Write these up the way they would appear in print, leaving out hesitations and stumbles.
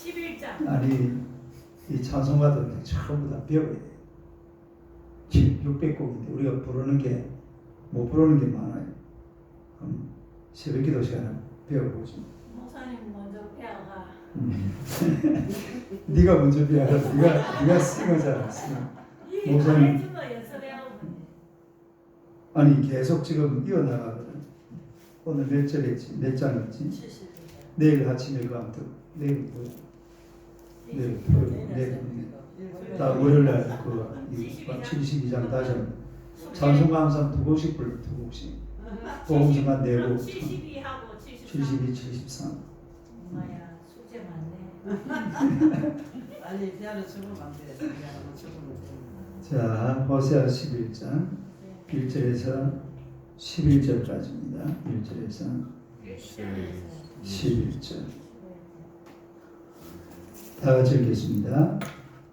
11장. 아니 이 찬송가도 전부 다 배워야 돼요. 600곡인데 우리가 부르는 게 못 부르는 게 많아요. 그럼 새벽기도 시간에 배워보죠. 목사님 먼저 배워가. 네가 먼저 배워라. 네가 쓰는 거잖아. 목사님. 가르친 거 연습해오면. 아니 계속 지금 이어나가거든. 오늘 몇 절했지? 몇 장했지? 70. 내일 아침에 가면 내일 뭐야? 내일 다 월요일날 그 72장 다시 한번 찬송가 항상 두 곡씩 불러. 두 곡씩 보험성가 내고 72하고 72, 73. 엄마야 숙제 많네. 아니 대화를 주면 안 돼. 대화를 주면 돼. 자, 호세아 11장 1절에서 11절까지입니다. 1절에서 11절. 다 같이 읽겠습니다.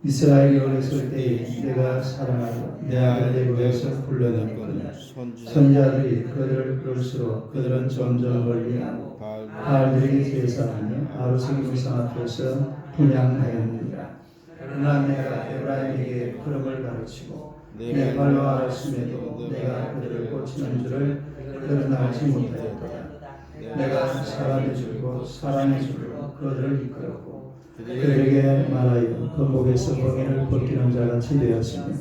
이스라엘이 어렸을 때에 내가 사랑하여 내 아들의 위에서 불러냈거든. 선지자들이 그들을 부를수록 그들은 점점 멀리하고 바알들에게 제사하며 아루새기 우상 앞에서 분향하였느니라. 그러나 내가 에브라임에게 걸음을 가르치고 내 발로 알았음에도 내가 그들을 고치는 줄을 그들은 알지 못하였도다. 내가 사람의 줄고 사랑의 줄로 그들을 이끌었고 그들에게 말하여 그 목에서 멍에를 벗기는 자같이 되었으며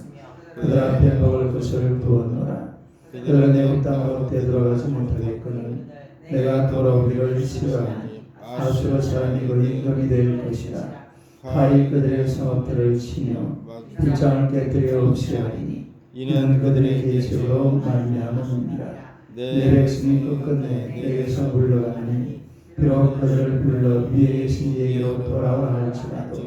그들 앞에 먹을 것을 부었노라. 그들은 내 땅으로 되돌아가지 못하겠거늘 내가 돌아오기를 싫어하니 아수르 사람이 그 임금이 될 것이라. 칼이 그들의 성읍들을 치며 빗장을 깨뜨려 없이 하리니 이는 그들의 계집으로 말미암음이니라. 내 백성이 끝끝내 내게서 물러가니 비록 그들을 불러 위에 계신 이에게로 돌아오라 할지라도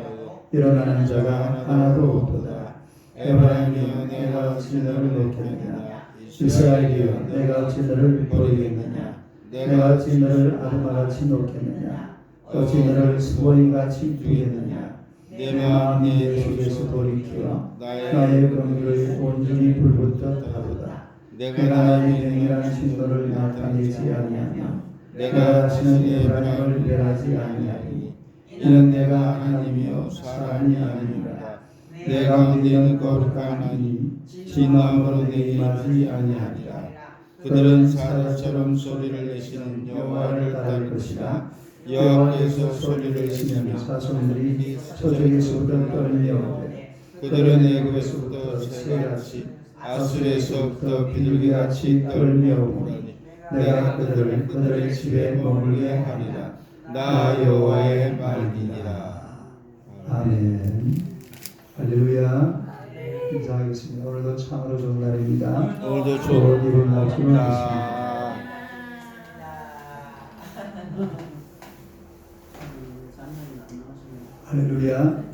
일어나는 자가 하나도 없도다. 에브라임이여 내가 어찌 너를 놓겠느냐. 이스라엘이여 내가 어찌 너를 버리겠느냐. 내가 어찌 너를 아르마같이 놓겠느냐. 어찌 너를 스보임같이 두겠느냐. 내 마음 내 속에서 돌이켜 나의 긍휼을 온전히 불붙듯 하도다. 내가 나의 명이라는 진노를 나타내지 아니하며 내가 다시는 에브라임을 멸하지 아니하리니 이는 내가 하나님이요 사람이 아니니라. 내 가운데 있는 거룩한 이니 진노함으로 내 임하지 아니하리라. 그들은 사자처럼 소리를 내시는 여호와를 따를 것이라. 여호와께서 소리를 내시면 사손들이 저쪽에서부터 떨며 오되 그들은 애굽에서부터 새같이 아수르에서부터 비둘기같이 떨며 오니 내가 그들의 집에 머물게 하리라. 나 여호와의 말이니라. 아멘. 할렐루야. 인사하겠습니다. 오늘도 참으로 좋은 날입니다. 오늘도 좋은 일을 마치고 있습니다. 할렐루야.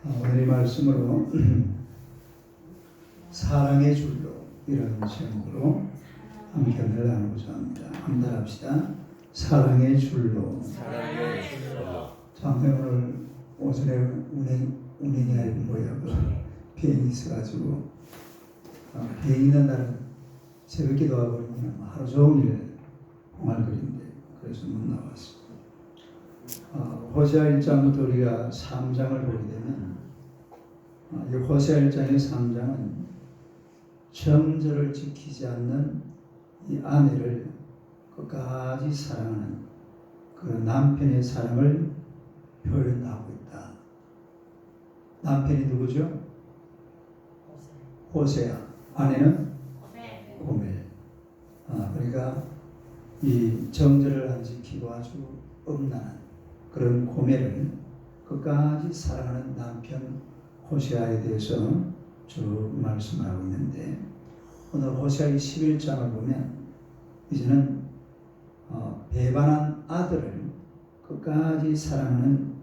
오늘의 말씀으로 사랑의 줄로 이런 제목으로 함께를 나누고자 합니다. 한번 합시다. 사랑의 줄로. 저한테 오늘 오전에 운행이 아니고 뭐야 비행이 있어가지고 비행 있는 날은 새벽 기도하고 그러면 하루 종일 공활거리인데 그래서 못 나왔습니다. 호세아 1장부터 우리가 3장을 보게 되면 이 호세아 1장의 3장은 정절을 지키지 않는 이 아내를 끝까지 사랑하는 그 남편의 사랑을 표현하고 있다. 남편이 누구죠? 호세아. 아내는 고멜. 그러니까 이 정절을 안 지키고 아주 엄난한 그런 고멜을 끝까지 사랑하는 남편 호세아에 대해서 쭉 말씀을 하고 있는데 오늘 호세아의 11장을 보면 이제는 배반한 아들을 끝까지 사랑하는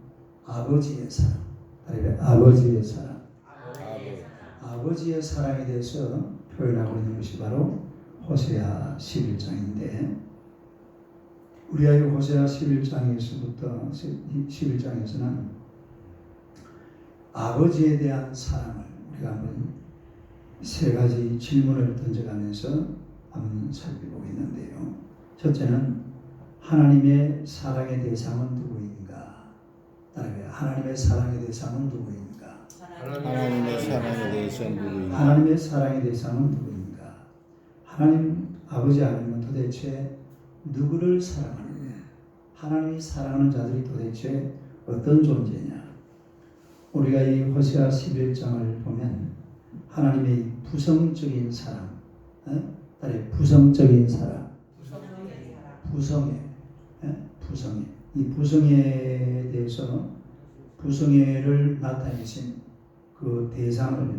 아버지의 사랑, 아버지의 사랑, 아버지의 사랑에 대해서 표현하고 있는 것이 바로 호세아 11장인데 우리가 이 호세아 11장에서는 아버지에 대한 사랑을 우리가 한번 세 가지 질문을 던져가면서 한번 살펴보고 있는데요. 첫째는 하나님의 사랑의 대상은 누구인가? 하나님의 사랑의 대상은 누구입니까? 하나님의 사랑에 대해서 누구인가? 하나님의 사랑의 대상은 누구입니까? 하나님 아버지 하나님은 도대체 누구를 사랑하느냐? 하나님이 사랑하는 자들이 도대체 어떤 존재냐? 우리가 이 호세아 11장을 보면 하나님의 부성적인 사랑, 부성적인 사랑, 부성애, 이 부성애에 대해서 부성애를 나타내신 그 대상을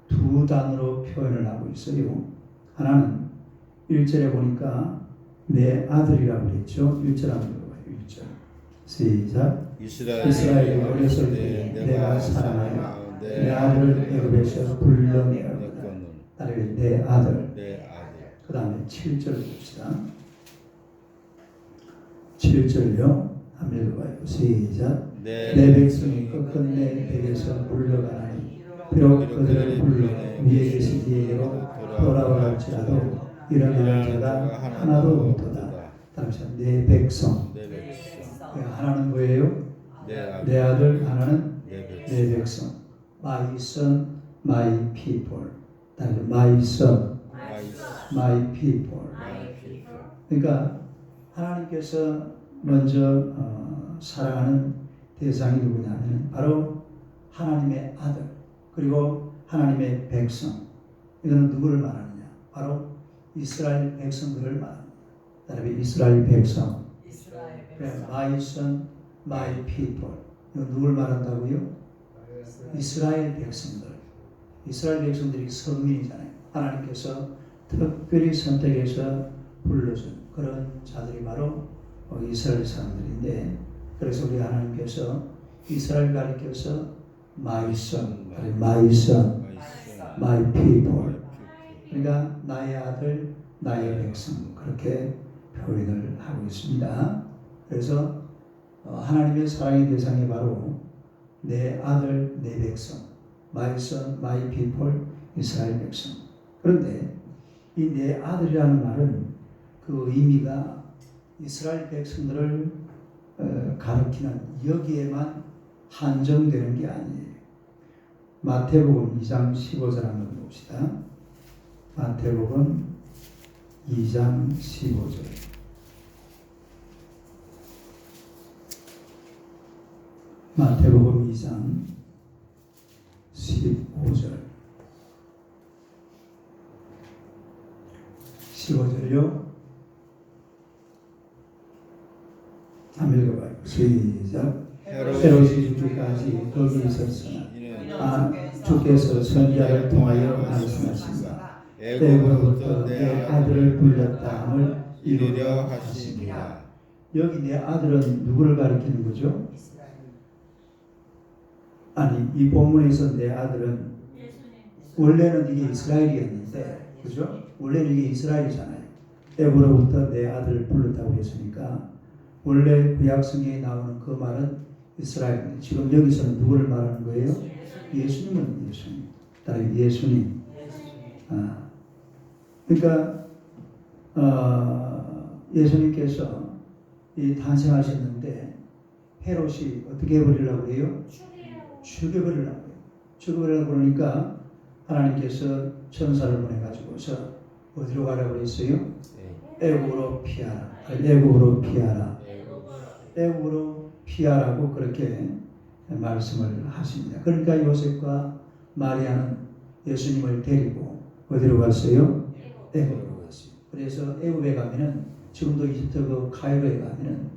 두 단어로 표현을 하고 있어요. 하나는 1절에 보니까 내 아들이라고 그랬죠. 1절 한번 읽어봐요. 1절 시작. 이스라엘이 어렸을 때 내가 사랑하여 내 아들을 애굽에서 불러내었다. 따르게 내 아들. 그 다음에 7절 봅시다. 7절요. 한번 읽어봐요. 시작. 내 백성이 끝끝내 백에서 물러가나니 비록 그들을 불러 위에 계신 이에게로 돌아올지라도 일어나는 자가 하나도 없도다. 다음에 내 백성. 하나는 뭐예요? 내 아들, 하나는 내 백성. My son, my people. 다음에 my son, my people. 그러니까 하나님께서 먼저 사랑하는 대상이 누구냐면 바로 하나님의 아들 그리고 하나님의 백성. 이거는 누구를 말하느냐? 바로 이스라엘 백성들을 말합니다. 따라서 이스라엘 백성. My son, my people. 이거 누굴 말한다고요? 이스라엘 백성들. 이스라엘 백성들이 성민이잖아요. 하나님께서 특별히 선택해서 불러준 그런 자들이 바로 이스라엘 사람들인데, 그래서 우리 하나님께서 이스라엘 가리켜서 my son, my son, my people. 그러니까 나의 아들, 나의 백성 그렇게 표현을 하고 있습니다. 그래서 하나님의 사랑의 대상이 바로 내 아들, 내 백성, my son, my people, 이스라엘 백성. 그런데 이 내 아들이라는 말은 그 의미가 이스라엘 백성들을 가리키는 여기에만 한정되는 게 아니에요. 마태복음 2장 15절 한번 봅시다. 마태복음 2장 15절. 마태복음 2장 15절. 15절요. 한번 읽어봐요. 시작. 헤롯이 죽기까지 거기 있었으나 주께서 선지자를 통하여 말씀하신다. 애굽으로부터 내 아들을 불렀다 함을 이루려 하십니다. 여기 내 아들은 누구를 가리키는 거죠? 아니, 이 본문에서 내 아들은 원래는 이게 이스라엘이었는데, 그죠? 원래는 이게 이스라엘이잖아요. 애굽으로부터 내 아들을 불렀다고 했으니까 원래 구약성경에 나오는 그 말은 이스라엘인데 지금 여기서는 누구를 말하는 거예요? 예수님은 예수님. 따라 예수님. 그러니까 예수님께서 이 탄생하셨는데 헤롯이 어떻게 해버리려고 해요? 죽여버리려고 해요. 죽여버리려고 그러니까 하나님께서 천사를 보내가지고서 어디로 가라고 했어요? 애굽으로 피하라. 애굽으로 피하라. 애굽으로 피하라고 그렇게 말씀을 하십니다. 그러니까 요셉과 마리아는 예수님을 데리고 어디로 갔어요? 애굽으로 갔어요. 그래서 애굽에 가면은 지금도 이집트 그 카이로에 가면은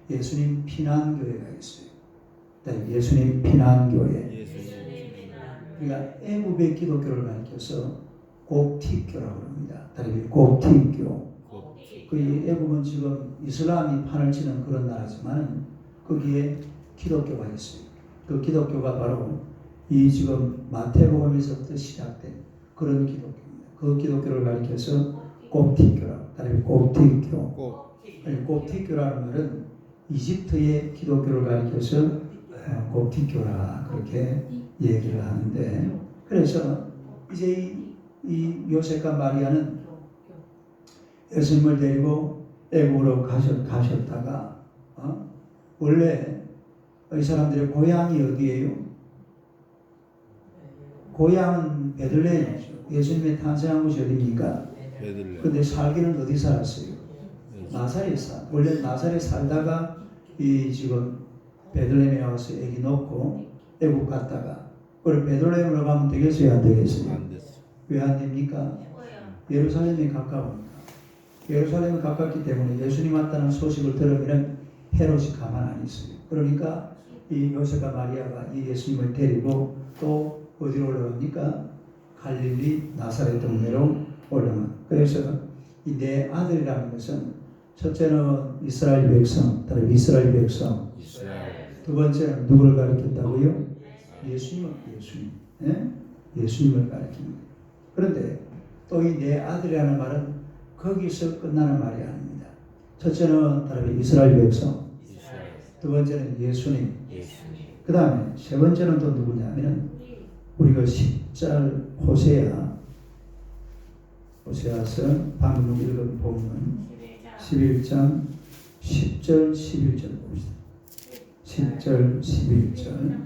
예수님 피난교회가 있어요. 예수님 피난교회. 그러니까 애굽의 기독교를 가리켜서 곱티교라고 합니다. 다른 곱티교. 그 애굽은 지금 이슬람이 판을 치는 그런 나라지만 거기에 기독교가 있어요. 그 기독교가 바로 이 지금 마태복음에서부터 시작된 그런 기독교입니다. 그 기독교를 가리켜서 곱티교라고. 다른 곱티교. 곱티교라는 말은 이집트의 기독교를 가리켜서 곱티교라 그렇게 얘기를 하는데, 그래서 이제 이 요셉과 마리아는 예수님을 데리고 애굽으로 가셨다가 원래 이 사람들의 고향이 어디예요? 고향은 베들레헴이죠. 예수님의 탄생한 곳이 어디입니까? 베들레헴. 근데 살기는 어디 살았어요? 나사렛 원래 나사렛 살다가 이 지금 베들레헴에 와서 애기 놓고 애국 갔다가 그걸 베들레헴으로 가면 되겠어요? 안 되겠어요? 안 됐어. 왜 안 됩니까? 뭐야? 예루살렘이 가까우니까. 예루살렘이 가깝기 때문에 예수님 왔다는 소식을 들으면 헤롯이 가만 안 있어요. 그러니까 이 요셉과 마리아가 이 예수님을 데리고 또 어디로 올라갑니까? 갈릴리 나사렛 동네로 올라가. 그래서 이 내 아들이라는 것은 첫째는 이스라엘 백성, 다른 이스라엘 백성. 이스라엘. 두 번째는 누구를 가리켰다고요? 예수님. 예? 예수님을 가리킵니다. 그런데 또 이 내 아들이라는 말은 거기서 끝나는 말이 아닙니다. 첫째는 다른 이스라엘 백성. 이스라엘. 두 번째는 예수님. 예수님. 그 다음에 세 번째는 또 누구냐면은 우리가 10절 호세아서 방금 읽은 본문 11장 10절 11절 봅시다. 10절 11절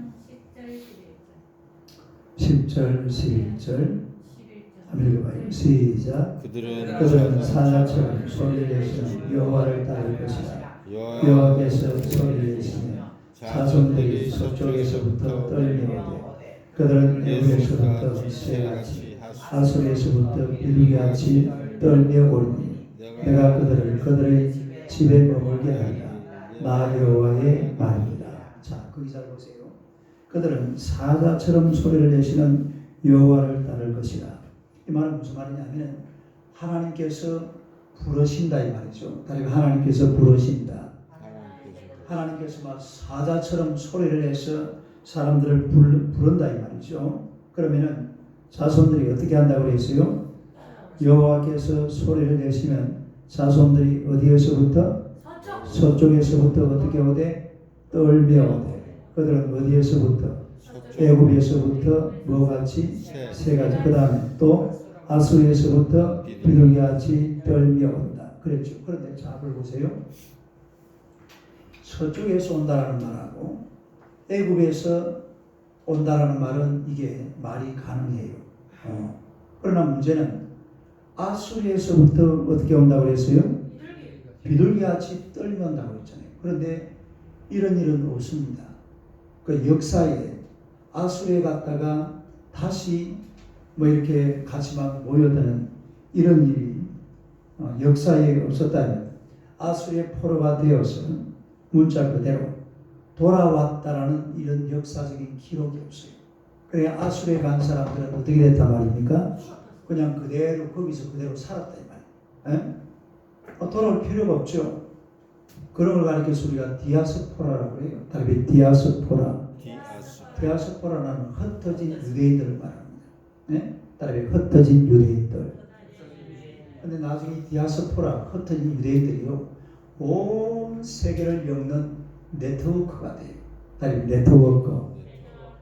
10절 11절 한번 읽어봐요. 시작. 그들은 사자처럼 소리를 내시는 여호와를 따를 것이다. 여호와께서 소리를 내시며 자손들이 서쪽에서부터 떨며 오되 그들은 애굽에서부터 새같이 하솔에서부터 비둘기같이 떨며 오리니 내가 그들의 집에 머물게 하리라. 나 여호와의 말입니다. 자, 거기 잘 보세요. 그들은 사자처럼 소리를 내시는 여호와를 따를 것이다. 이 말은 무슨 말이냐면 하나님께서 부르신다 이 말이죠. 그러니까 하나님께서 부르신다. 하나님께서 막 사자처럼 소리를 내서 사람들을 부른다 이 말이죠. 그러면은 자손들이 어떻게 한다고 그랬어요? 여호와께서 소리를 내시면 자손들이 어디에서부터? 서쪽에서부터 어떻게 오되? 떨며 오되. 그들은 어디에서부터? 애굽에서부터 뭐같이? 새같이. 그 다음에 또 아수리에서부터 비둘기같이 떨며 온다. 그랬죠. 그런데 잡을 보세요. 서쪽에서 온다라는 말하고 애굽에서 온다라는 말은 이게 말이 가능해요. 그러나 문제는 아수리에서부터 어떻게 온다고 그랬어요? 비둘기같이 떨며 온다고 했잖아요. 그런데 이런 일은 없습니다. 그 역사에 아수리에 갔다가 다시 뭐 이렇게 같이 막 모여드는 이런 일이 역사에 없었다면 아수리의 포로가 되어서 문자 그대로 돌아왔다라는 이런 역사적인 기록이 없어요. 그래 아수리에 간 사람들은 어떻게 됐단 말입니까? 그냥 그대로 거기서 그대로 살았다 이 말이에요. 돌아올 필요가 없죠. 그런 걸 가리켜서 우리가 디아스포라라고 해요. 다른 디아스포라. 디아스포라는 흩어진 유대인들을 말합니다. 네? 다른 흩어진 유대인들. 근데 나중에 디아스포라 흩어진 유대인들이요 온 세계를 엮는 네트워크가 돼요. 다른 네트워크.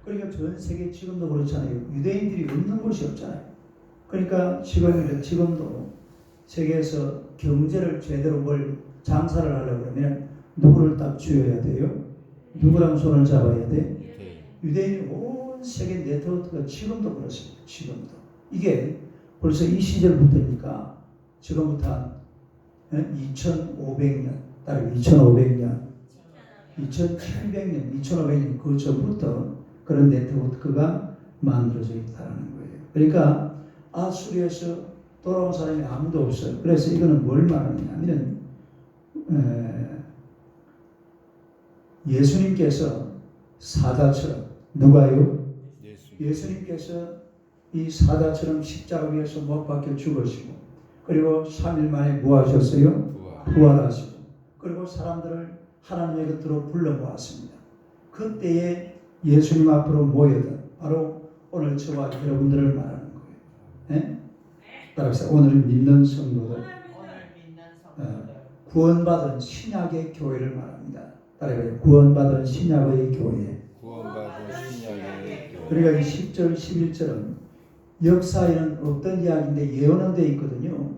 그러니까 전 세계 지금도 그렇잖아요. 유대인들이 없는 곳이 없잖아요. 그러니까 지금도 세계에서 경제를 제대로 장사를 하려고 그러면 누구를 딱 쥐어야 돼요? 누구랑 손을 잡아야 돼? 유대인이 온 세계 네트워크가 지금도 그렇습니다. 지금도. 이게 벌써 이 시절부터니까 지금부터 한 2500년, 다른 2500년, 2700년, 2500년 그 전부터 그런 네트워크가 만들어져 있다는 거예요. 그러니까 아수리에서 돌아온 사람이 아무도 없어요. 그래서 이거는 뭘 말하느냐면 예수님께서 사자처럼 누가요? 예수님께서 이 사자처럼 십자가 위에서 못 박혀 죽으시고 그리고 3일 만에 뭐 하셨어요? 부활하시고 그리고 사람들을 하나님의 곁으로 불러 모았습니다. 그때에 예수님 앞으로 모여든 바로 오늘 저와 여러분들을 말하는 거예요. 네? 따라서 오늘 믿는 성도들, 구원받은 신약의 교회를 말합니다. 따라서 구원받은 신약의 교회. 그러니까 10절, 11절은 역사에는 없던 이야기인데 예언은 돼 있거든요.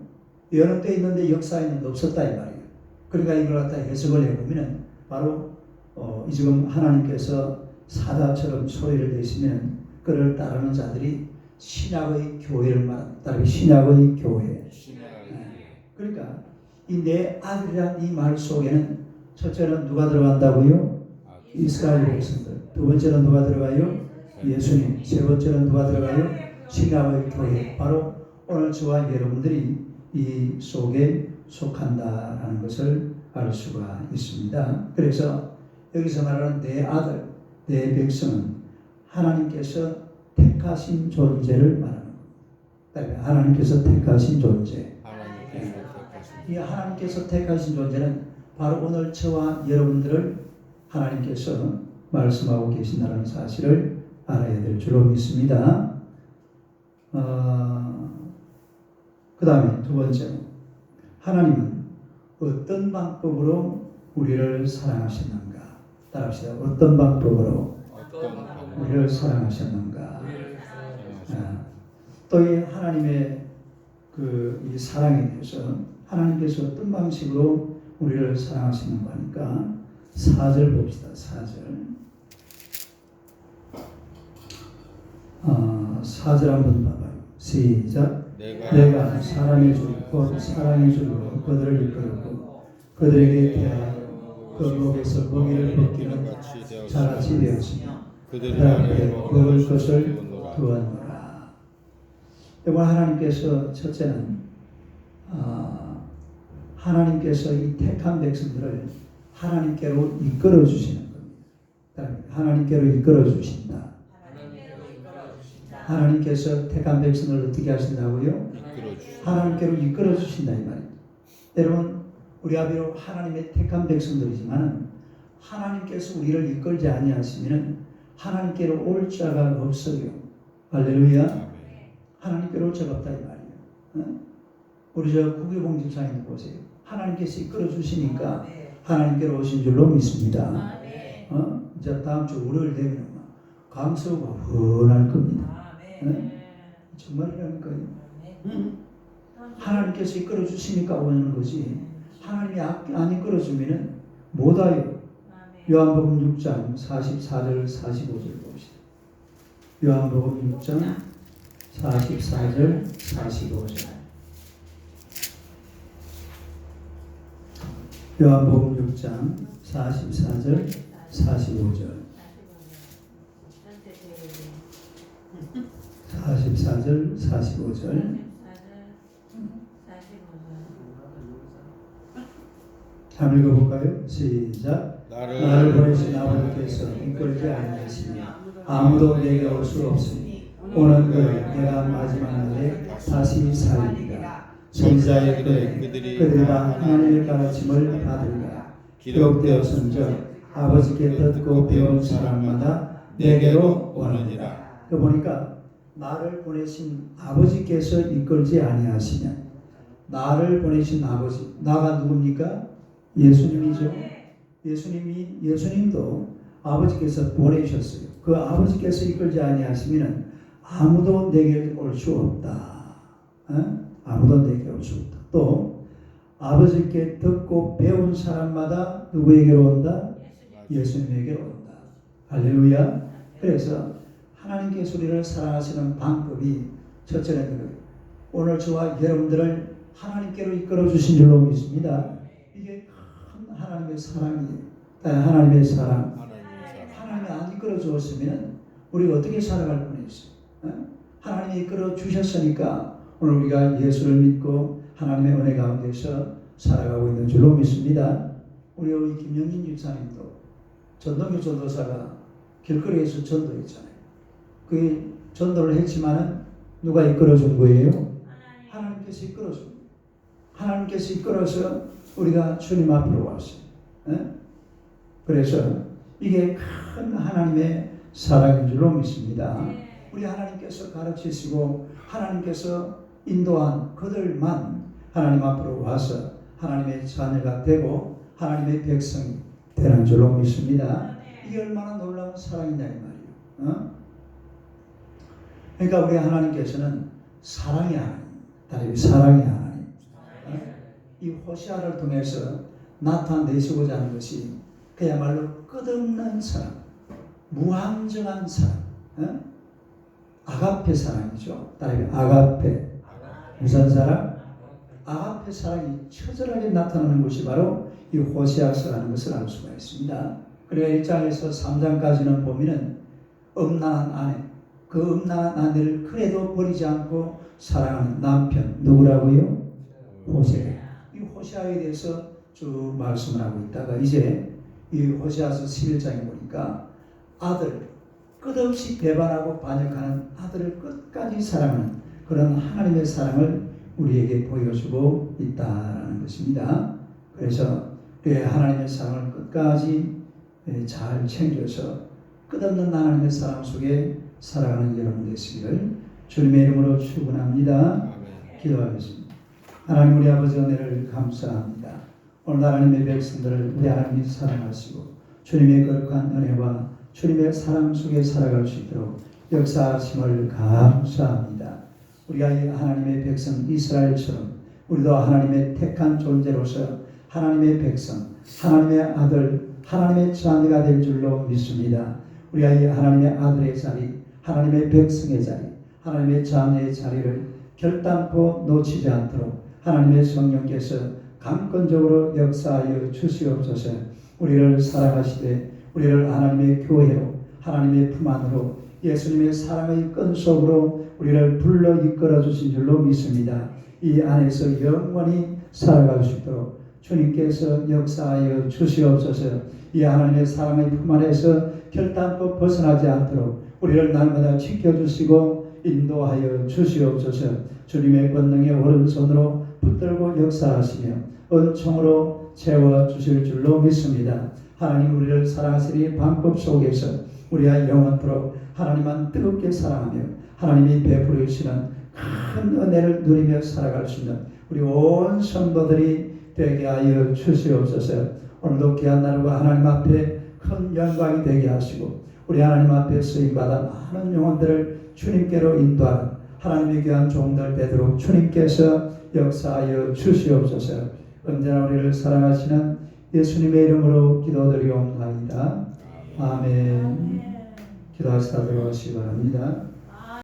예언은 돼 있는데 역사에는 없었다 이 말이에요. 그러니까 이걸 갖다 해석을 해보면 바로 지금 하나님께서 사자처럼 소리를 내시면 그를 따르는 자들이 신약의 교회를 말한다. 신약의 교회. 그러니까 이 내 아들이란 이 말 속에는 첫째는 누가 들어간다고요? 이스라엘 백성들. 두 번째는 누가 들어가요? 예수님. 세 번째는 누가 들어가요? 신약의 교회. 바로 오늘 저와 여러분들이 이 속에 속한다라는 것을 알 수가 있습니다. 그래서 여기서 말하는 내 아들, 내 백성은 하나님께서 택하신 존재를 말하는 겁니다. 하나님께서 택하신 존재. 이 하나님께서 택하신 존재는 바로 오늘 저와 여러분들을 하나님께서 말씀하고 계신다는 사실을 알아야 될 줄로 믿습니다. 그 다음에 두 번째로 하나님은 어떤 방법으로 우리를 사랑하셨는가? 따라합시다. 어떤 방법으로 우리를 사랑하셨는가? 또 이 하나님의 이 사랑에 대해서 하나님께서 어떤 방식으로 우리를 사랑하시는가 하니까 4절 봅시다. 4절. 4절 한번 봐봐요. 시작. 내가 사람의 줄, 곧 사랑의 줄로 그들을 이끌었고 그들에게 대하여 그 목에서 먹이를 벗기는 자같이 되었으며 그들 앞에 먹을 것을 두었노라. 이번 하나님께서 첫째는 하나님께서 이 택한 백성들을 하나님께로 이끌어 주시는 겁니다. 하나님께로 이끌어 주신다. 하나님께서 택한 백성을 어떻게 하신다고요? 하나님께로 이끌어 주신다 이 말입니다. 여러분 우리 아비로 하나님의 택한 백성들이지만 하나님께서 우리를 이끌지 아니하시면 하나님께로 올 자가 없어요. 할렐루야. 하나님께로 올 자가 없다 이 말이에요. 우리 저 구교봉 집사님 보세요. 하나님께서 이끌어 주시니까 하나님께로 오신 줄로 믿습니다. 이제 다음 주 월요일 되면 강서가 훤할 겁니다. 정말이라니까요. 하나님께서 이끌어 주시니까 오는 거지. 하나님이 안 이끌어 주면은 못 와요. 요한복음 6장 44절 45절 봅시다. 요한복음 6장 44절 45절. 요한복음 6장 44절 45절. 44절 45절. 한번 읽어볼까요? 시작. 나를 보내신 아버지께서 이끌지 아니하시니 아무도 내게 올 수 없으니 오는 그를 내가 마지막 날에 다시 살리리라. 선지자의 그들이 다 하나님의 가르침을 받으리라. 기록되었은즉 아버지께 듣고 배운 사람마다 내게로 오느니라. 보니까 나를 보내신 아버지께서 이끌지 아니하시냐. 나를 보내신 아버지. 나가 누굽니까? 예수님이죠. 예수님도 아버지께서 보내셨어요. 그 아버지께서 이끌지 아니하시면 아무도 내게 올 수 없다. 아무도 내게 올 수 없다. 또 아버지께 듣고 배운 사람마다 누구에게로 온다? 예수님에게로 온다. 할렐루야. 그래서 하나님께서 우리를 사랑하시는 방법이 첫째는 오늘 저와 여러분들을 하나님께로 이끌어 주신 줄로 믿습니다. 이게 큰 하나님의 사랑이에요. 하나님의 사랑. 하나님이 안 이끌어 주었으면 우리가 어떻게 살아갈 뻔했어요. 하나님이 이끌어 주셨으니까 오늘 우리가 예수를 믿고 하나님의 은혜 가운데서 살아가고 있는 줄로 믿습니다. 우리 김영진 집사님도 전동규 전도사가 길거리에서 전도했잖아요. 그 전도를 했지만은 누가 이끌어 준 거예요? 하나님께서 이끌어 준 거예요. 하나님께서 이끌어서 우리가 주님 앞으로 왔어요. 그래서 이게 큰 하나님의 사랑인 줄로 믿습니다. 우리 하나님께서 가르치시고 하나님께서 인도한 그들만 하나님 앞으로 와서 하나님의 자녀가 되고 하나님의 백성이 되는 줄로 믿습니다. 이게 얼마나 놀라운 사랑이냐 이 말이에요. 그러니까 우리 하나님께서는 사랑의 하나님, 사랑의 하나님. 이 호시아를 통해서 나타내시고자 하는 것이 그야말로 끝없는 사랑, 무한정한 사랑, 아가페 사랑이죠. 따라해 아가페. 무슨 사랑? 아가페 사랑이 처절하게 나타나는 것이 바로 이 호세아서라는 것을 알 수가 있습니다. 그리고 1장에서 3장까지는 보면은 음란한 아내, 그 음란한 아내를 그래도 버리지 않고 사랑하는 남편, 누구라고요? 호세. 이 호세아에 대해서 쭉 말씀을 하고 있다가 이제 이 호세아서 11장에 보니까 아들, 끝없이 배반하고 반역하는 아들을 끝까지 사랑하는 그런 하나님의 사랑을 우리에게 보여주고 있다라는 것입니다. 그래서 하나님의 사랑을 끝까지 잘 챙겨서 끝없는 하나님의 사랑 속에 살아가는 여러분 되시기를 주님의 이름으로 축원합니다. 기도하겠습니다. 하나님 우리 아버지 은혜를 감사합니다. 오늘 하나님의 백성들을 우리 하나님이 사랑하시고 주님의 거룩한 은혜와 주님의 사랑 속에 살아갈 수 있도록 역사하심을 감사합니다. 우리가 이 하나님의 백성 이스라엘처럼 우리도 하나님의 택한 존재로서 하나님의 백성, 하나님의 아들, 하나님의 자녀가 될 줄로 믿습니다. 우리가 이 하나님의 아들의 자리, 하나님의 백성의 자리, 하나님의 자녀의 자리를 결단코 놓치지 않도록 하나님의 성령께서 강권적으로 역사하여 주시옵소서. 우리를 사랑하시되 우리를 하나님의 교회로 하나님의 품 안으로 예수님의 사랑의 끈 속으로 우리를 불러 이끌어 주신 줄로 믿습니다. 이 안에서 영원히 살아갈 수 있도록 주님께서 역사하여 주시옵소서. 이 하나님의 사랑의 품 안에서 결단코 벗어나지 않도록 우리를 날마다 지켜주시고 인도하여 주시옵소서. 주님의 권능의 오른손으로 붙들고 역사하시며 은총으로 채워주실 줄로 믿습니다. 하나님 우리를 사랑하시니 방법 속에서 우리가 영원토록 하나님만 뜨겁게 사랑하며 하나님이 베풀어 주시는 큰 은혜를 누리며 살아갈 수 있는 우리 온 성도들이 되게 하여 주시옵소서. 오늘도 귀한 날과 하나님 앞에 큰 영광이 되게 하시고 우리 하나님 앞에 쓰임받아 많은 영혼들을 주님께로 인도하는 하나님의 귀한 종들 되도록 주님께서 역사하여 주시옵소서. 언제나 우리를 사랑하시는 예수님의 이름으로 기도드리옵나이다. 아멘. 기도하시다 들어가시기 바랍니다.